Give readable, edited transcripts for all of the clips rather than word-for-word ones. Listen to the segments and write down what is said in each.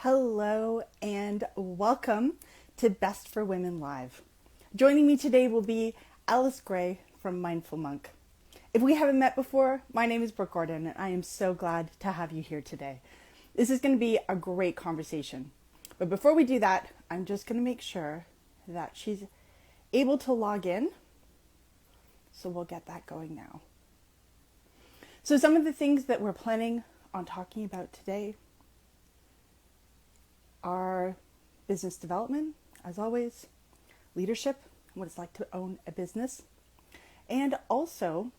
Hello and welcome to Best for Women Live. Joining me today will be Alice Gray from Mindful Monk. If we haven't met before, my name is Brooke Gordon and I am so glad to have you here today. This is going to be a great conversation. But before we do that, I'm just going to make sure that she's able to log in. So we'll get that going now. So some of the things that we're planning on talking about today are business development, as always, leadership, what it's like to own a business, and also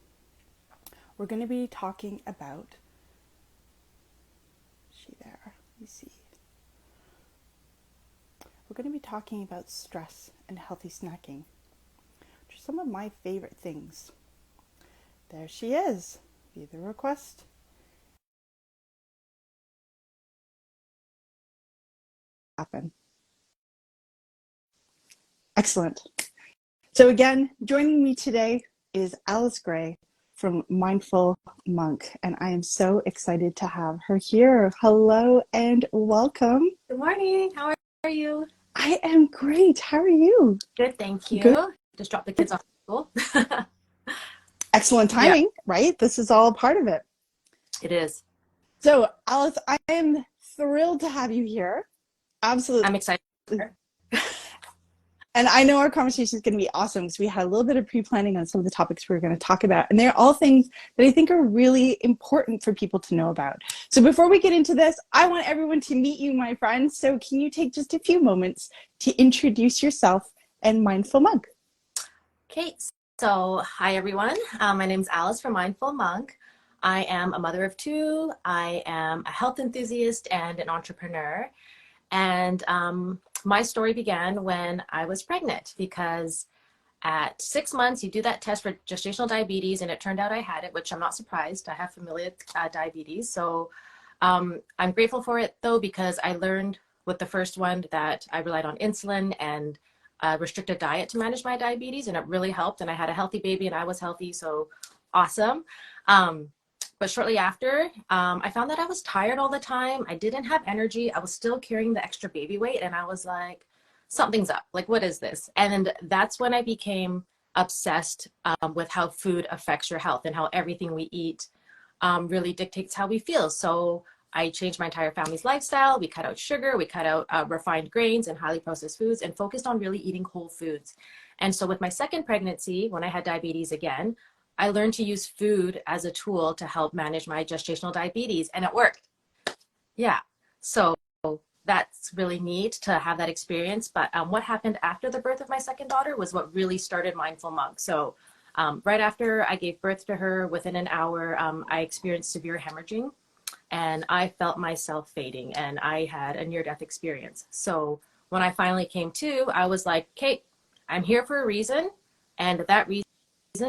we're going to be talking about, we're going to be talking about stress and healthy snacking, which are some of my favorite things. There she is, via the request. Happen. Excellent. So again, joining me today is Alice Gray from Mindful Monk, and I am so excited to have her here. Hello and welcome. Good morning. How are you? I am great. How are you? Good, thank you. Good. Just dropped the kids off at school. Excellent timing, right? This is all part of it. It is. So, Alice, I am thrilled to have you here. Absolutely. I'm excited. And I know our conversation is going to be awesome because we had a little bit of pre-planning on some of the topics we were going to talk about. And they're all things that I think are really important for people to know about. So before we get into this, I want everyone to meet you, my friends. So can you take just a few moments to introduce yourself and Mindful Monk? Okay, so hi everyone. My name is Alice from Mindful Monk. I am a mother of two. I am a health enthusiast and an entrepreneur. And my story began when I was pregnant, because at 6 months, you do that test for gestational diabetes, and it turned out I had it, which I'm not surprised. I have familial diabetes. So I'm grateful for it, though, because I learned with the first one that I relied on insulin and a restricted diet to manage my diabetes, and it really helped. And I had a healthy baby, and I was healthy, so awesome. But shortly after, I found that I was tired all the time. I didn't have energy. I was still carrying the extra baby weight. And I was like, something's up. Like, what is this? And that's when I became obsessed with how food affects your health and how everything we eat really dictates how we feel. So I changed my entire family's lifestyle. We cut out sugar. We cut out refined grains and highly processed foods and focused on really eating whole foods. And so with my second pregnancy, when I had diabetes again, I learned to use food as a tool to help manage my gestational diabetes, and it worked. Yeah, so that's really neat to have that experience. But what happened after the birth of my second daughter was what really started Mindful Monk. So right after I gave birth to her, within an hour, I experienced severe hemorrhaging, and I felt myself fading, and I had a near-death experience. So when I finally came to, I was like, Kate, I'm here for a reason, and that reason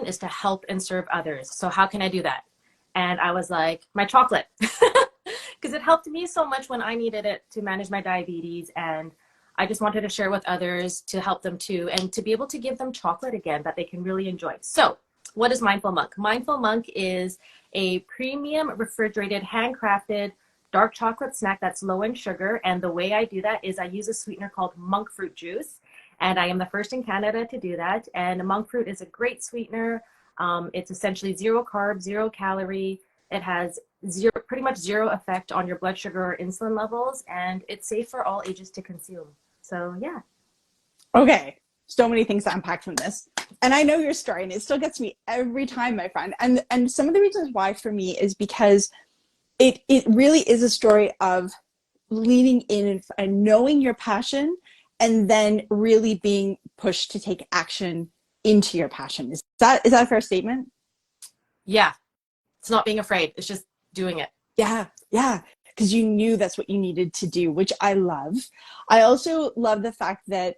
is to help and serve others. So how can I do that? And I was like, my chocolate, because it helped me so much when I needed it to manage my diabetes. And I just wanted to share with others to help them too, and to be able to give them chocolate again that they can really enjoy. So what is Mindful Monk? Mindful Monk is a premium refrigerated, handcrafted dark chocolate snack that's low in sugar. And the way I do that is I use a sweetener called monk fruit juice. And I am the first in Canada to do that. And monk fruit is a great sweetener. It's essentially 0 carb, 0 calorie. It has pretty much zero effect on your blood sugar or insulin levels. And it's safe for all ages to consume. So, yeah. Okay. So many things to unpack from this. And I know your story, and it still gets me every time, my friend. And some of the reasons why for me is because it really is a story of leaning in and knowing your passion, and then really being pushed to take action into your passion. Is that a fair statement? Yeah. It's not being afraid. It's just doing it. Yeah. Because you knew that's what you needed to do, which I love. I also love the fact that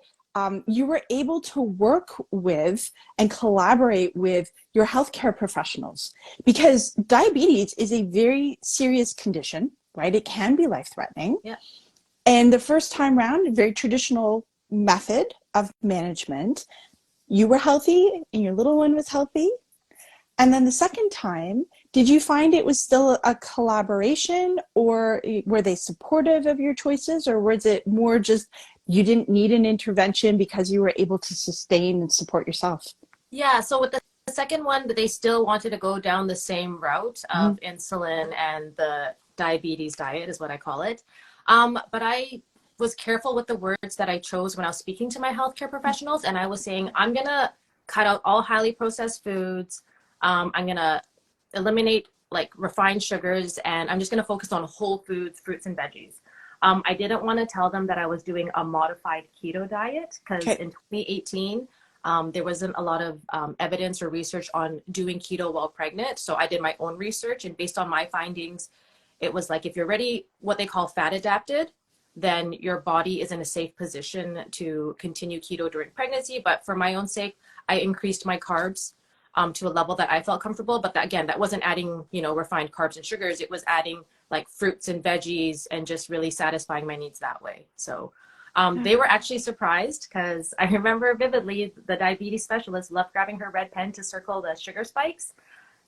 you were able to work with and collaborate with your healthcare professionals, because diabetes is a very serious condition, right? It can be life-threatening. Yeah. And the first time round, a very traditional method of management, you were healthy and your little one was healthy. And then the second time, Did you find it was still a collaboration, or were they supportive of your choices, or was it more just you didn't need an intervention because you were able to sustain and support yourself? Yeah, so with the second one, they still wanted to go down the same route Mm-hmm. of insulin and the diabetes diet, is what I call it. But I was careful with the words that I chose when I was speaking to my healthcare professionals, and I was saying, I'm gonna cut out all highly processed foods. I'm gonna eliminate like refined sugars, and I'm just gonna focus on whole foods, fruits and veggies. I didn't want to tell them that I was doing a modified keto diet because Okay. in 2018, there wasn't a lot of evidence or research on doing keto while pregnant. So I did my own research, and based on my findings, it was like if you're already what they call fat adapted, then your body is in a safe position to continue keto during pregnancy. But for my own sake, I increased my carbs to a level that I felt comfortable. But that, again, that wasn't adding, refined carbs and sugars. It was adding like fruits and veggies and just really satisfying my needs that way. So they were actually surprised because I remember vividly the diabetes specialist loved grabbing her red pen to circle the sugar spikes.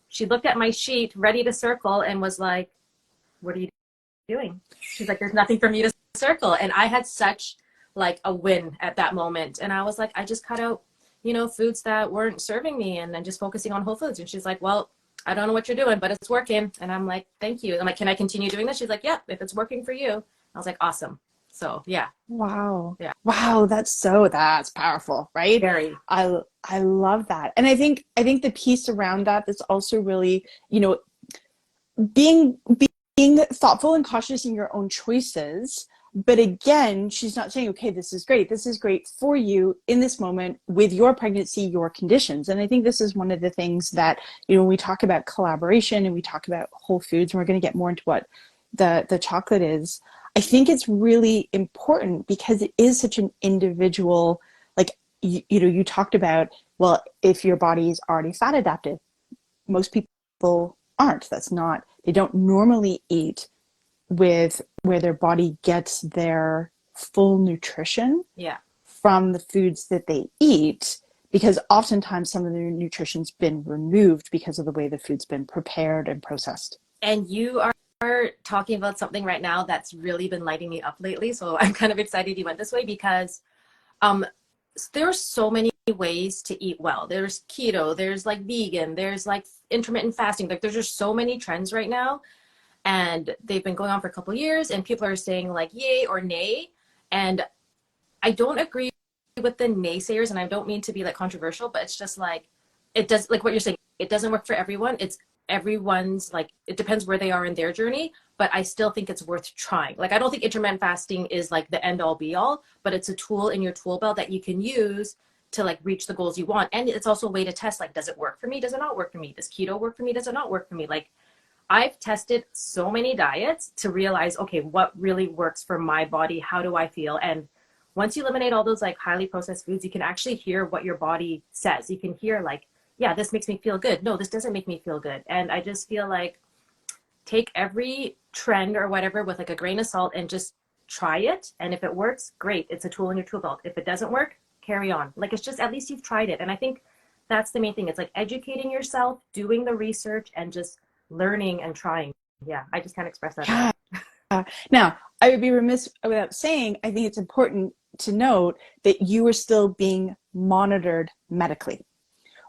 She looked at my sheet ready to circle and was like, "What are you doing?" She's like, "There's nothing for me to circle." And I had such like a win at that moment. And I was like, I just cut out, foods that weren't serving me and then just focusing on whole foods. And she's like, "Well, I don't know what you're doing, but it's working." And I'm like, "Thank you." I'm like, "Can I continue doing this?" She's like, "Yeah, if it's working for you." I was like, "Awesome." So yeah. Wow. Yeah. Wow, that's powerful, right? Very. I love that. And I think the piece around that that's also really, being being thoughtful and cautious in your own choices. But again, she's not saying, okay, this is great. This is great for you in this moment with your pregnancy, your conditions. And I think this is one of the things that, when we talk about collaboration and we talk about whole foods, and we're going to get more into what the chocolate is, I think it's really important because it is such an individual, like, you talked about, well, if your body is already fat adapted, most people aren't. They don't normally eat with where their body gets their full nutrition Yeah. from the foods that they eat, because oftentimes some of the nutrition's been removed because of the way the food's been prepared and processed. And you are talking about something right now that's really been lighting me up lately. So I'm kind of excited you went this way because um, there's so many ways to eat well. There's keto, there's like vegan, there's like intermittent fasting. Like there's just so many trends right now. And they've been going on for a couple of years and people are saying like yay or nay. And I don't agree with the naysayers, and I don't mean to be like controversial, but it's just like it does, like what you're saying, it doesn't work for everyone. It's everyone's, like, it depends where they are in their journey, but I still think it's worth trying. Like I don't think intermittent fasting is like the end all be all, but it's a tool in your tool belt that you can use to like reach the goals you want. And it's also a way to test, like, does it work for me? Does it not work for me? Does keto work for me? Does it not work for me? Like I've tested so many diets to realize, okay, what really works for my body? How do I feel? And once you eliminate all those like highly processed foods, you can actually hear what your body says. You can hear like, yeah, this makes me feel good. No, this doesn't make me feel good. And I just feel like take every trend or whatever with like a grain of salt and just try it. And if it works, great. It's a tool in your tool belt. If it doesn't work, carry on. Like it's just, at least you've tried it. And I think that's the main thing. It's like educating yourself, doing the research, and just learning and trying. Yeah, I just can't express that Yeah. enough. Now, I would be remiss without saying, I think it's important to note that you were still being monitored medically,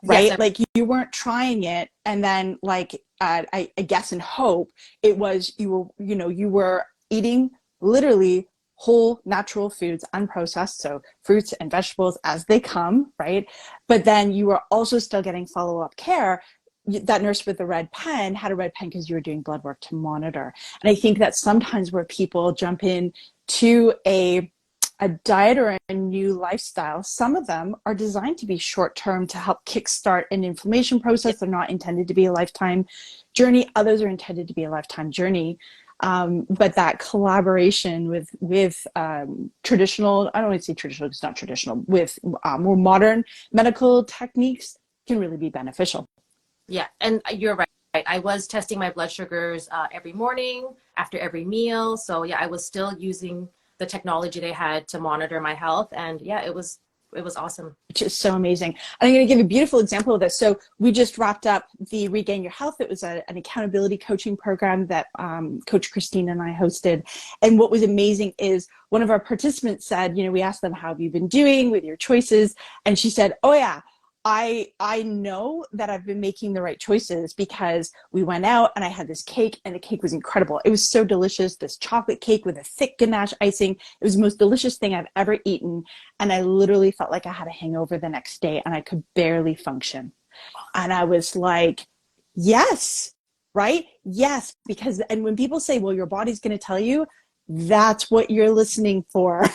Yes, right? Like you weren't trying it and then like, I guess in hope, it was you were eating literally whole natural foods, unprocessed, so fruits and vegetables as they come, right? But then you were also still getting follow-up care. That nurse with the red pen had a red pen because you were doing blood work to monitor. And I think that sometimes where people jump in to a diet or a new lifestyle, some of them are designed to be short term to help kickstart an inflammation process. They're not intended to be a lifetime journey. Others are intended to be a lifetime journey. But that collaboration with traditional, I don't want to say traditional, it's not traditional, with more modern medical techniques can really be beneficial. yeah, and you're right. I was testing my blood sugars every morning after every meal. So yeah, I was still using the technology they had to monitor my health. And yeah, it was awesome. Which is so amazing. And I'm going to give a beautiful example of this. So we just wrapped up the Regain Your Health. It was an accountability coaching program that Coach Christine and I hosted. And what was amazing is one of our participants said, you know, we asked them, how have you been doing with your choices? And she said, oh yeah, I know that I've been making the right choices because we went out and I had this cake and the cake was incredible. It was so delicious. This chocolate cake with a thick ganache icing. It was the most delicious thing I've ever eaten. And I literally felt like I had a hangover the next day and I could barely function. And I was like, yes, right? Yes. Because, and when people say, well, your body's going to tell you, that's what you're listening for.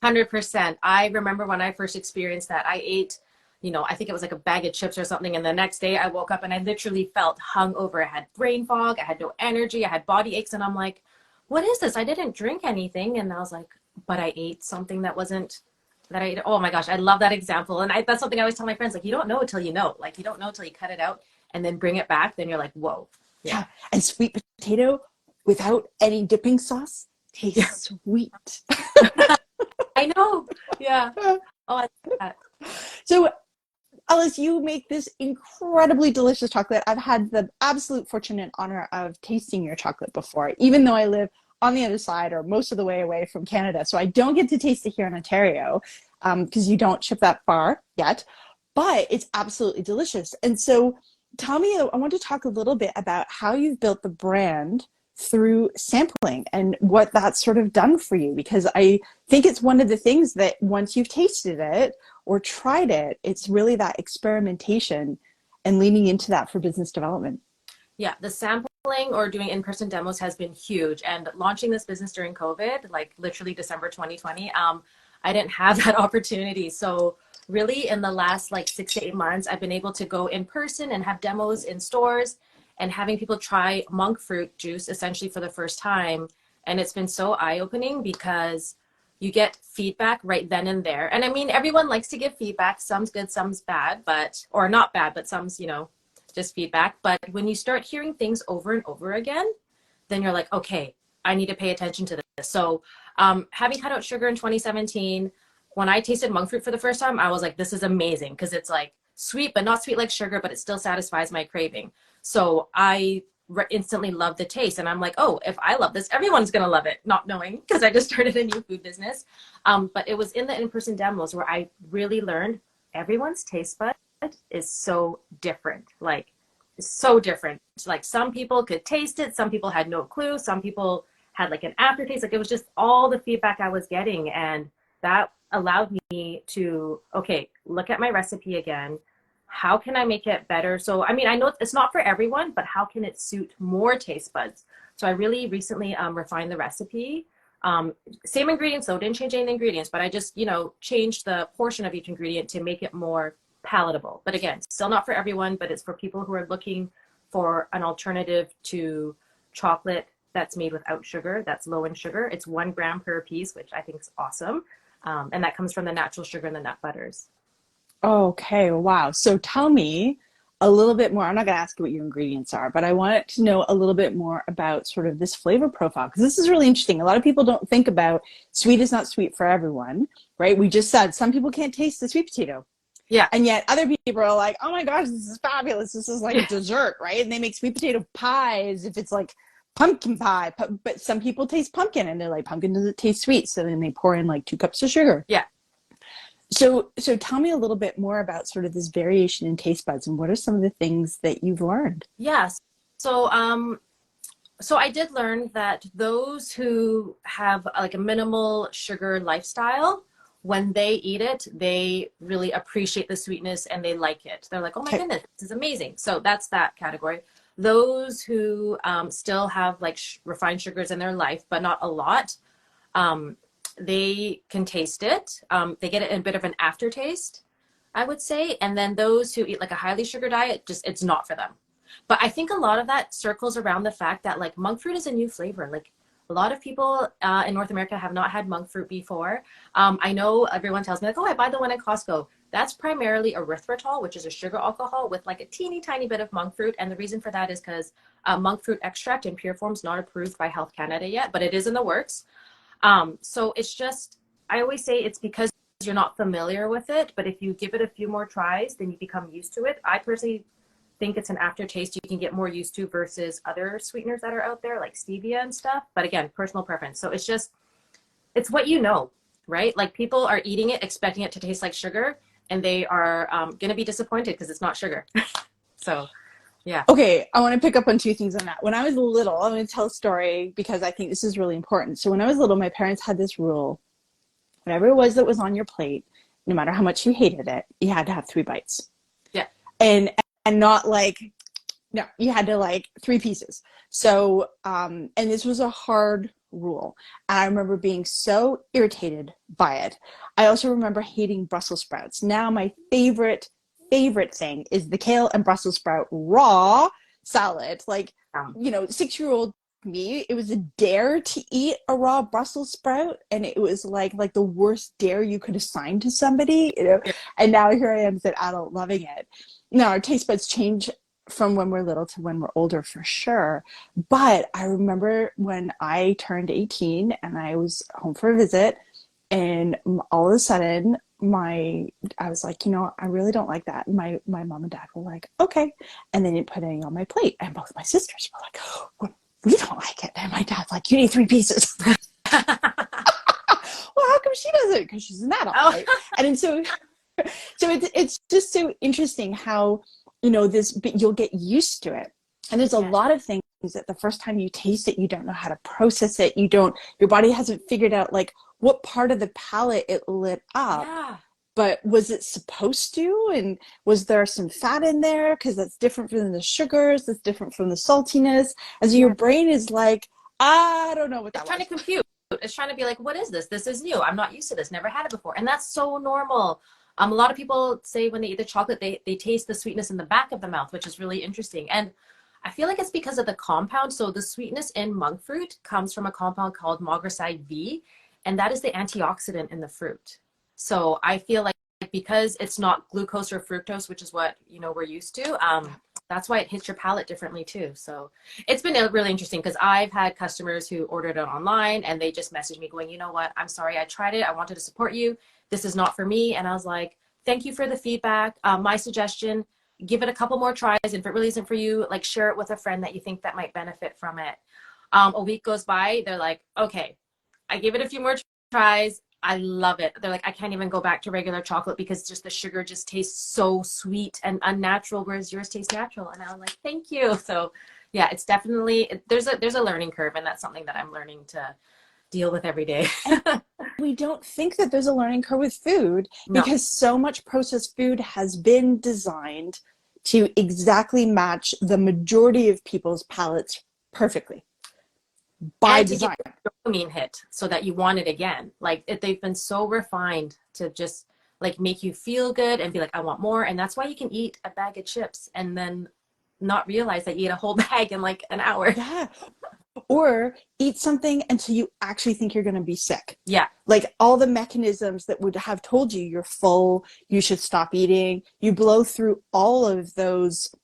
100%. I remember when I first experienced that, I ate, you know, I think it was like a bag of chips or something. And the next day I woke up and I literally felt hungover. I had brain fog. I had no energy. I had body aches. And I'm like, what is this? I didn't drink anything. And I was like, but I ate something that wasn't that I ate. Oh my gosh. I love that example. And that's something I always tell my friends, like, you don't know until you know, like, you don't know until you cut it out and then bring it back. Then you're like, whoa. Yeah. And sweet potato without any dipping sauce tastes sweet. I know. Yeah. Oh, I love that. So Alice, you make this incredibly delicious chocolate. I've had the absolute fortune and honor of tasting your chocolate before, even though I live on the other side or most of the way away from Canada. So I don't get to taste it here in Ontario because you don't ship that far yet, but it's absolutely delicious. And so tell me, I want to talk a little bit about how you've built the brand through sampling and what that's sort of done for you, because I think it's one of the things that once you've tasted it or tried it, it's really that experimentation and leaning into that for business development. Yeah, the sampling or doing in-person demos has been huge. And launching this business during COVID, like literally December 2020, I didn't have that opportunity. So really in the last like 6 to 8 months, I've been able to go in person and have demos in stores and having people try monk fruit juice essentially for the first time. And it's been so eye-opening because you get feedback right then and there. And I mean, everyone likes to give feedback. Some's good, some's bad, or not bad, but some's, you know, just feedback. But when you start hearing things over and over again, then you're like, okay, I need to pay attention to this. So having cut out sugar in 2017, when I tasted monk fruit for the first time, I was like, this is amazing because it's like sweet, but not sweet like sugar, but it still satisfies my craving. So I instantly loved the taste. And I'm like, oh, if I love this, everyone's going to love it, not knowing because I just started a new food business. But it was in the in-person demos where I really learned everyone's taste bud is so different. Like, so different. Like some people could taste it. Some people had no clue. Some people had like an aftertaste. Like it was just all the feedback I was getting. And that allowed me to, okay, look at my recipe again. How can I make it better? So, I mean, I know it's not for everyone, but how can it suit more taste buds? So I really recently refined the recipe. Same ingredients, though, didn't change any of the ingredients, but I just, you know, changed the portion of each ingredient to make it more palatable. But again, still not for everyone, but it's for people who are looking for an alternative to chocolate that's made without sugar, that's low in sugar. It's 1 gram per piece, which I think is awesome. And that comes from the natural sugar and the nut butters. Okay, wow. So tell me a little bit more. I'm not going to ask you what your ingredients are, but I wanted to know a little bit more about sort of this flavor profile, because this is really interesting. A lot of people don't think about sweet is not sweet for everyone, right? We just said some people can't taste the sweet potato. Yeah. And yet other people are like, oh my gosh, this is fabulous. This is like a dessert, right? And they make sweet potato pies if it's like pumpkin pie. But some people taste pumpkin and they're like, pumpkin doesn't taste sweet. So then they pour in like 2 cups of sugar. Yeah. So tell me a little bit more about sort of this variation in taste buds and what are some of the things that you've learned? Yes. So I did learn that those who have like a minimal sugar lifestyle, when they eat it, they really appreciate the sweetness and they like it. They're like, oh my goodness, this is amazing. So that's that category. Those who still have like refined sugars in their life, but not a lot, they can taste it. They get it in a bit of an aftertaste, I would say. And then those who eat like a highly sugar diet, just it's not for them. But I think a lot of that circles around the fact that like monk fruit is a new flavor. Like a lot of people in North America have not had monk fruit before. I know everyone tells me like, oh, I buy the one at Costco. That's primarily erythritol, which is a sugar alcohol with like a teeny tiny bit of monk fruit. And the reason for that is because monk fruit extract in pure form is not approved by Health Canada yet, but it is in the works. So it's just, I always say it's because you're not familiar with it. But if you give it a few more tries, then you become used to it. I personally think it's an aftertaste you can get more used to versus other sweeteners that are out there like stevia and stuff. But again, personal preference. So it's what you know, right? Like people are eating it, expecting it to taste like sugar, and they are going to be disappointed because it's not sugar. So, yeah. Okay, I want to pick up on two things on that. When I was little, I'm going to tell a story because I think this is really important. So when I was little, my parents had this rule. Whatever it was that was on your plate, no matter how much you hated it, you had to have 3 bites. Yeah. And not like, no, you had to like 3 pieces. So, and this was a hard rule. And I remember being so irritated by it. I also remember hating Brussels sprouts. Now my favorite thing is the kale and Brussels sprout raw salad. Like, 6-year-old me, it was a dare to eat a raw Brussels sprout, and it was like the worst dare you could assign to somebody, And now here I am as an adult loving it. Now our taste buds change from when we're little to when we're older for sure. But I remember when I turned 18 and I was home for a visit, and all of a sudden I was like, I really don't like that. And my mom and dad were like, okay. And they didn't put any on my plate. And both my sisters were like, oh, we don't like it. And my dad's like, you need 3 pieces. Well, how come she doesn't? Because she's an adult, right? And so it's just so interesting how, but you'll get used to it. And there's a lot of things that the first time you taste it, you don't know how to process it. Your body hasn't figured out like what part of the palate it lit up. Yeah. But was it supposed to? And was there some fat in there? Because that's different from the sugars. That's different from the saltiness. And so your brain is like, I don't know what that was. It's trying to compute. It's trying to be like, what is this? This is new. I'm not used to this. Never had it before. And that's so normal. A lot of people say when they eat the chocolate, they taste the sweetness in the back of the mouth, which is really interesting. And I feel like it's because of the compound. So the sweetness in monk fruit comes from a compound called magroside V, and that is the antioxidant in the fruit. So I feel like because it's not glucose or fructose, which is what we're used to, that's why it hits your palate differently too. So it's been really interesting because I've had customers who ordered it online and they just messaged me going, you know what, I'm sorry, I tried it. I wanted to support you. This is not for me. And I was like, thank you for the feedback. My suggestion, give it a couple more tries. And if it really isn't for you, like share it with a friend that you think that might benefit from it. A week goes by. They're like, okay, I gave it a few more tries. I love it. They're like, I can't even go back to regular chocolate because just the sugar just tastes so sweet and unnatural, whereas yours tastes natural. And I was like, thank you. So yeah, it's definitely, there's a learning curve, and that's something that I'm learning to deal with every day. We don't think that there's a learning curve with food because so much processed food has been designed to exactly match the majority of people's palates perfectly. By design. To get a dopamine hit so that you want it again. Like they've been so refined to just like make you feel good and be like, I want more. And that's why you can eat a bag of chips and then not realize that you ate a whole bag in like an hour. Yeah. Or eat something until you actually think you're going to be sick. Yeah. Like all the mechanisms that would have told you you're full, you should stop eating. You blow through all of those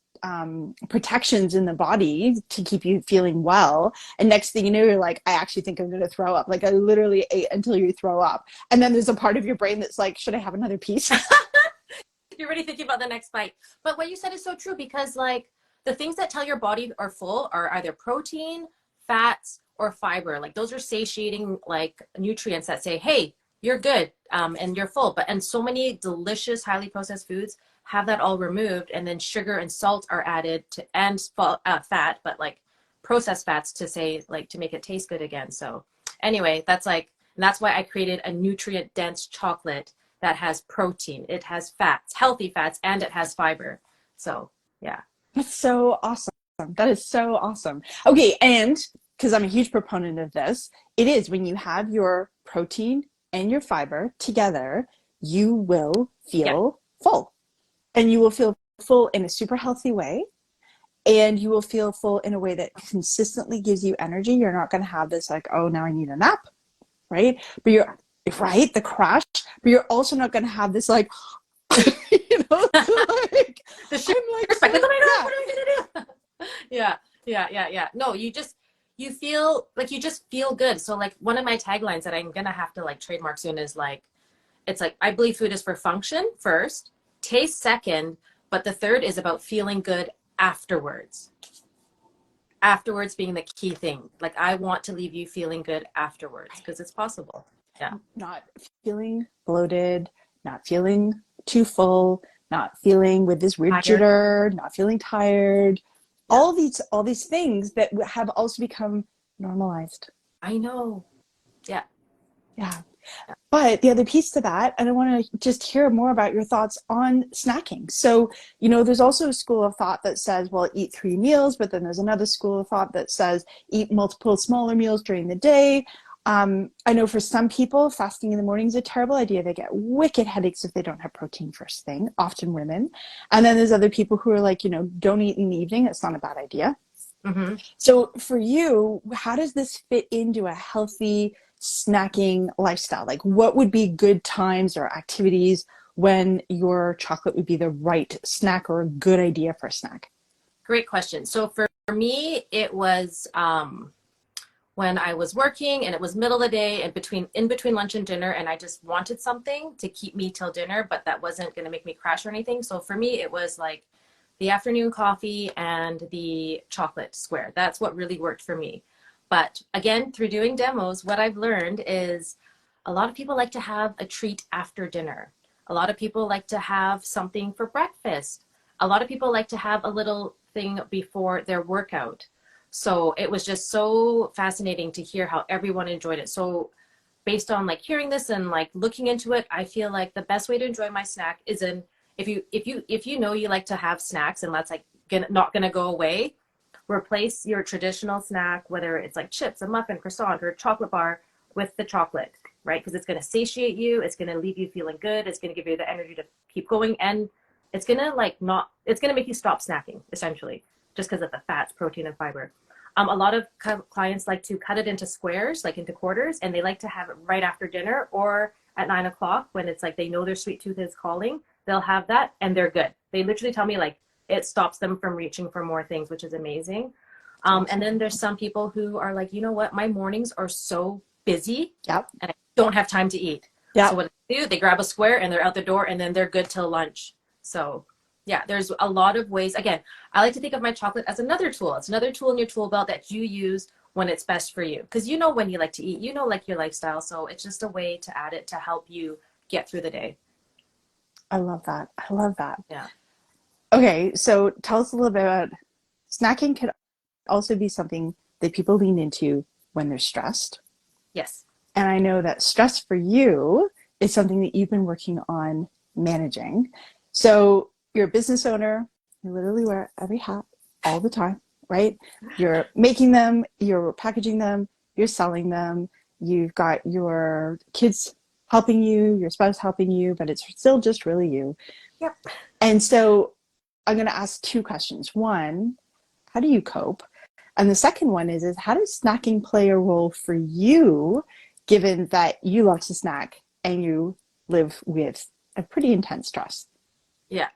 protections in the body to keep you feeling well. And next thing you know, you're like, I actually think I'm going to throw up. Like I literally ate until you throw up. And then there's a part of your brain that's like, should I have another piece? You're already thinking about the next bite. But what you said is so true because like the things that tell your body are full are either protein, fats, or fiber. Like those are satiating like nutrients that say, hey, you're good and you're full. And so many delicious, highly processed foods have that all removed, and then sugar and salt are added to, and fat, but like processed fats to say like to make it taste good again. So anyway, that's why I created a nutrient dense chocolate that has protein, it has fats, healthy fats, and it has fiber. So yeah. That's so awesome. That is so awesome. Okay. And because I'm a huge proponent of this, it is when you have your protein and your fiber together, you will feel full. And you will feel full in a super healthy way. And you will feel full in a way that consistently gives you energy. You're not going to have this like, oh, now I need a nap, right? But you're right, the crash. But you're also not going to have this like, like the sugar spike. Like, oh my God, what are we going to do? Yeah. No, you just feel good. So like one of my taglines that I'm going to have to like trademark soon is like, it's like, I believe food is for function first, taste second, but the third is about feeling good afterwards. Afterwards being the key thing. Like, I want to leave you feeling good afterwards because it's possible. Yeah. Not feeling bloated, not feeling too full, not feeling with this weird Tired. jitter, not feeling tired. Yeah. All these things that have also become normalized. I know. Yeah. Yeah. But the other piece to that, and I want to just hear more about your thoughts on snacking. So, there's also a school of thought that says, well, eat 3 meals, but then there's another school of thought that says eat multiple smaller meals during the day. I know for some people, fasting in the morning is a terrible idea. They get wicked headaches if they don't have protein first thing, often women. And then there's other people who are like, don't eat in the evening. That's not a bad idea. Mm-hmm. So for you, how does this fit into a healthy snacking lifestyle? Like, what would be good times or activities when your chocolate would be the right snack or a good idea for a snack? Great question. So for me, it was when I was working and it was middle of the day and in between lunch and dinner, and I just wanted something to keep me till dinner, but that wasn't going to make me crash or anything. So for me, it was like the afternoon coffee and the chocolate square. That's what really worked for me. But again, through doing demos, what I've learned is a lot of people like to have a treat after dinner. A lot of people like to have something for breakfast. A lot of people like to have a little thing before their workout. So it was just so fascinating to hear how everyone enjoyed it. So based on like hearing this and like looking into it, I feel like the best way to enjoy my snack is if you know you like to have snacks and that's like not gonna go away, replace your traditional snack, whether it's like chips, a muffin, croissant, or a chocolate bar, with the chocolate, right? Because it's gonna satiate you, it's gonna leave you feeling good, it's gonna give you the energy to keep going, and it's gonna make you stop snacking essentially, just because of the fats, protein, and fiber. A lot of clients like to cut it into squares, like into quarters, and they like to have it right after dinner or at 9 o'clock when it's like they know their sweet tooth is calling. They'll have that and they're good. They literally tell me like it stops them from reaching for more things, which is amazing. And then there's some people who are like, you know what, my mornings are so busy Yep. and I don't have time to eat. Yep. So what they do, they grab a square and they're out the door and then they're good till lunch. So yeah, there's a lot of ways. Again, I like to think of my chocolate as another tool. It's another tool in your tool belt that you use when it's best for you. Because you know when you like to eat, like your lifestyle. So it's just a way to add it to help you get through the day. I love that. I love that. Yeah. Okay, so tell us a little bit about snacking. Could also be something that people lean into when they're stressed. Yes. And I know that stress for you is something that you've been working on managing. So you're a business owner, you literally wear every hat all the time, right? You're making them, you're packaging them, you're selling them, you've got your kids helping you, your spouse helping you, but it's still just really you. Yep. And so I'm going to ask 2 questions. One, how do you cope? And the second one is how does snacking play a role for you, given that you love to snack and you live with a pretty intense stress? Yeah.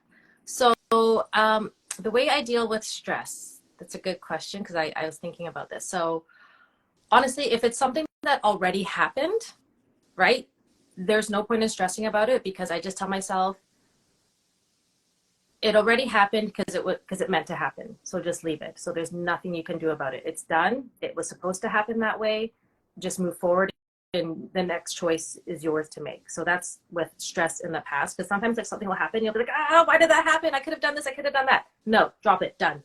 So the way I deal with stress, that's a good question because I was thinking about this. So honestly, if it's something that already happened, right, there's no point in stressing about it because I just tell myself it already happened because it meant to happen. So just leave it. So there's nothing you can do about it. It's done. It was supposed to happen that way. Just move forward. And the next choice is yours to make. So that's with stress in the past, because sometimes like something will happen, you'll be like, why did that happen? I could have done this, I could have done that. No, drop it, done.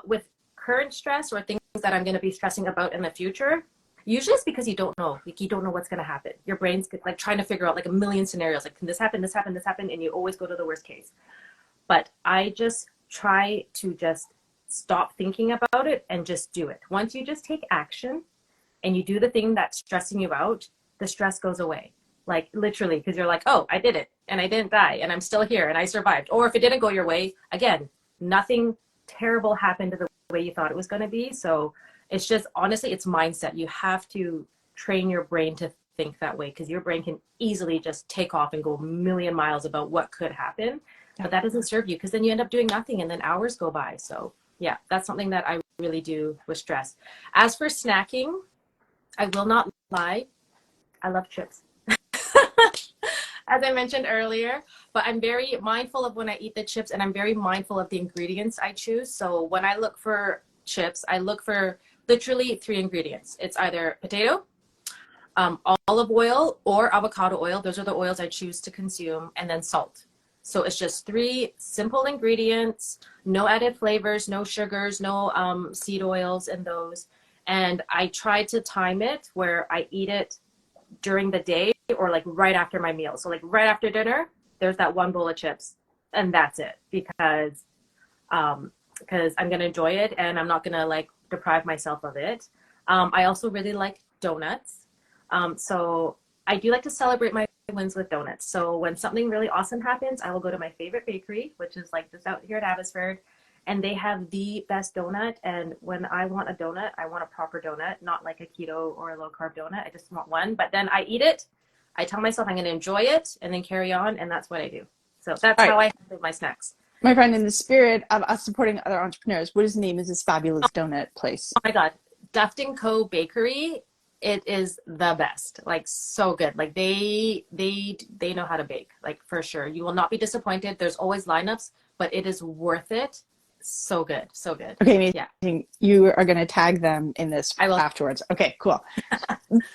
With current stress or things that I'm going to be stressing about in the future, usually it's because you don't know. Like you don't know what's going to happen. Your brain's like trying to figure out like a million scenarios. Like, can this happen, this happen, this happen? And you always go to the worst case. But I just try to just stop thinking about it and just do it. Once you just take action, and you do the thing that's stressing you out, the stress goes away. Like literally, because you're like, oh, I did it and I didn't die and I'm still here and I survived. Or if it didn't go your way, again, nothing terrible happened the way you thought it was going to be. So it's just, honestly, it's mindset. You have to train your brain to think that way because your brain can easily just take off and go a million miles about what could happen. Yeah. But that doesn't serve you because then you end up doing nothing and then hours go by. So yeah, that's something that I really do with stress. As for snacking, I will not lie. I love chips. as I mentioned earlier. But I'm very mindful of when I eat the chips, and I'm very mindful of the ingredients I choose. So when I look for chips, I look for literally 3 ingredients. It's either potato, olive oil, or avocado oil. Those are the oils I choose to consume, and then salt. So it's just 3 simple ingredients, no added flavors, no sugars, no seed oils in those. And I try to time it where I eat it during the day or like right after my meal. So like right after dinner, there's that 1 bowl of chips, and that's it, because I'm gonna enjoy it and I'm not gonna like deprive myself of it. I also really like donuts. So I do like to celebrate my wins with donuts. So when something really awesome happens, I will go to my favorite bakery, which is like just out here at Abbotsford, and they have the best donut. And when I want a donut, I want a proper donut, not like a keto or a low carb donut. I just want one. But then I eat it. I tell myself I'm going to enjoy it and then carry on, and that's what I do. So that's how I handle my snacks. My friend, in the spirit of us supporting other entrepreneurs, what is the name of this fabulous donut place? Oh my God, Duft & Co. Bakery. It is the best, like so good. Like they know how to bake, like for sure. You will not be disappointed. There's always lineups, but it is worth it. So good, so good. Okay, amazing. Yeah. You are going to tag them in this I will afterwards. Okay, cool.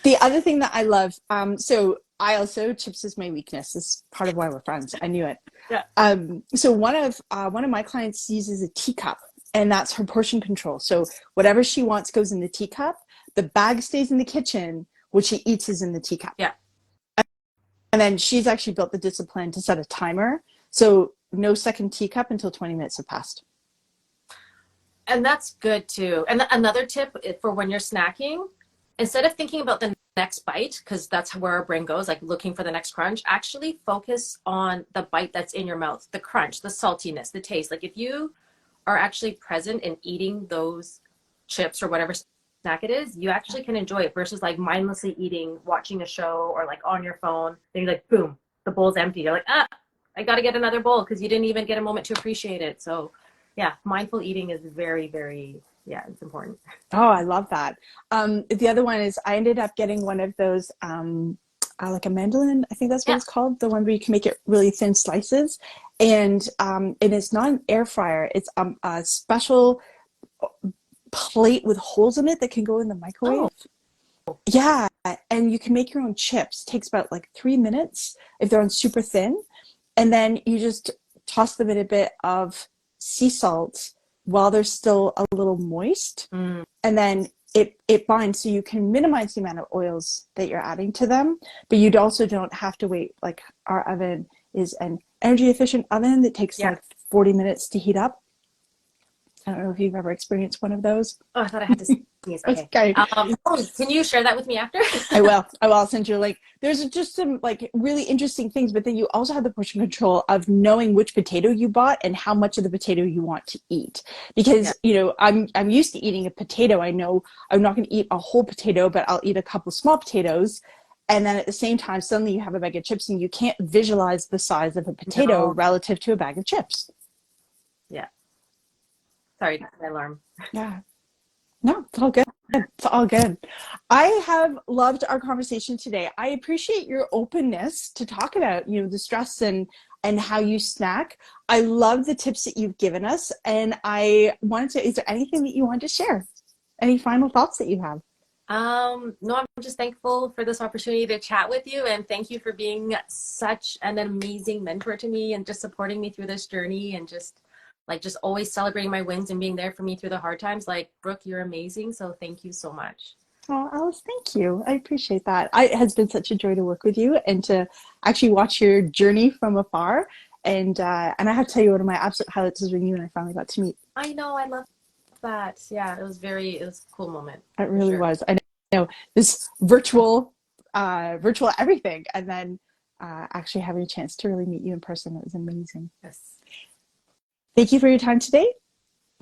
The other thing that I love, so I also, chips is my weakness. This is part of why we're friends. I knew it. Yeah. So one of my clients uses a teacup, and that's her portion control. So whatever she wants goes in the teacup. The bag stays in the kitchen. What she eats is in the teacup. Yeah. And then she's actually built the discipline to set a timer. So no second teacup until 20 minutes have passed. And that's good too. And another tip for when you're snacking, instead of thinking about the next bite, because that's where our brain goes, like looking for the next crunch, actually focus on the bite that's in your mouth, the crunch, the saltiness, the taste. Like if you are actually present in eating those chips or whatever snack it is, you actually can enjoy it versus like mindlessly eating, watching a show, or like on your phone. Then you're like, boom, the bowl's empty. You're like, I got to get another bowl because you didn't even get a moment to appreciate it. So yeah, mindful eating is very, very, yeah, it's important. Oh, I love that. The other one is I ended up getting one of those, like a mandolin, I think that's what it's called, the one where you can make it really thin slices. And it's not an air fryer. It's a special plate with holes in it that can go in the microwave. Oh. Yeah, and you can make your own chips. It takes about like 3 minutes if they're on super thin. And then you just toss them in a bit of sea salt while they're still a little moist. And then it binds, so you can minimize the amount of oils that you're adding to them, but you also don't have to wait. Like our oven is an energy efficient oven that takes like 40 minutes to heat up. I don't know if you've ever experienced one of those. Oh, I thought I had to sneeze. Okay. Can you share that with me after? I will. I'll send you a link. There's just some like really interesting things, but then you also have the portion control of knowing which potato you bought and how much of the potato you want to eat. Because, you know, I'm used to eating a potato. I know I'm not going to eat a whole potato, but I'll eat a couple small potatoes. And then at the same time, suddenly you have a bag of chips and you can't visualize the size of a potato relative to a bag of chips. Yeah. Sorry, that's my alarm. Yeah. No, it's all good. It's all good. I have loved our conversation today. I appreciate your openness to talk about, you know, the stress and how you snack. I love the tips that you've given us. And I wanted to, is there anything that you want to share? Any final thoughts that you have? No, I'm just thankful for this opportunity to chat with you. And thank you for being such an amazing mentor to me and just supporting me through this journey and just always celebrating my wins and being there for me through the hard times. Like, Brooke, you're amazing. So thank you so much. Oh, Alice, thank you. I appreciate that. It has been such a joy to work with you and to actually watch your journey from afar. And I have to tell you, one of my absolute highlights is when you and I finally got to meet. I know. I love that. Yeah, it was a cool moment. It really was. I know this virtual everything. And then actually having a chance to really meet you in person. It was amazing. Yes. Thank you for your time today.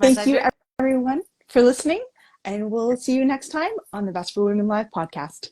Thank you, everyone, for listening. And we'll see you next time on the Best for Women Live podcast.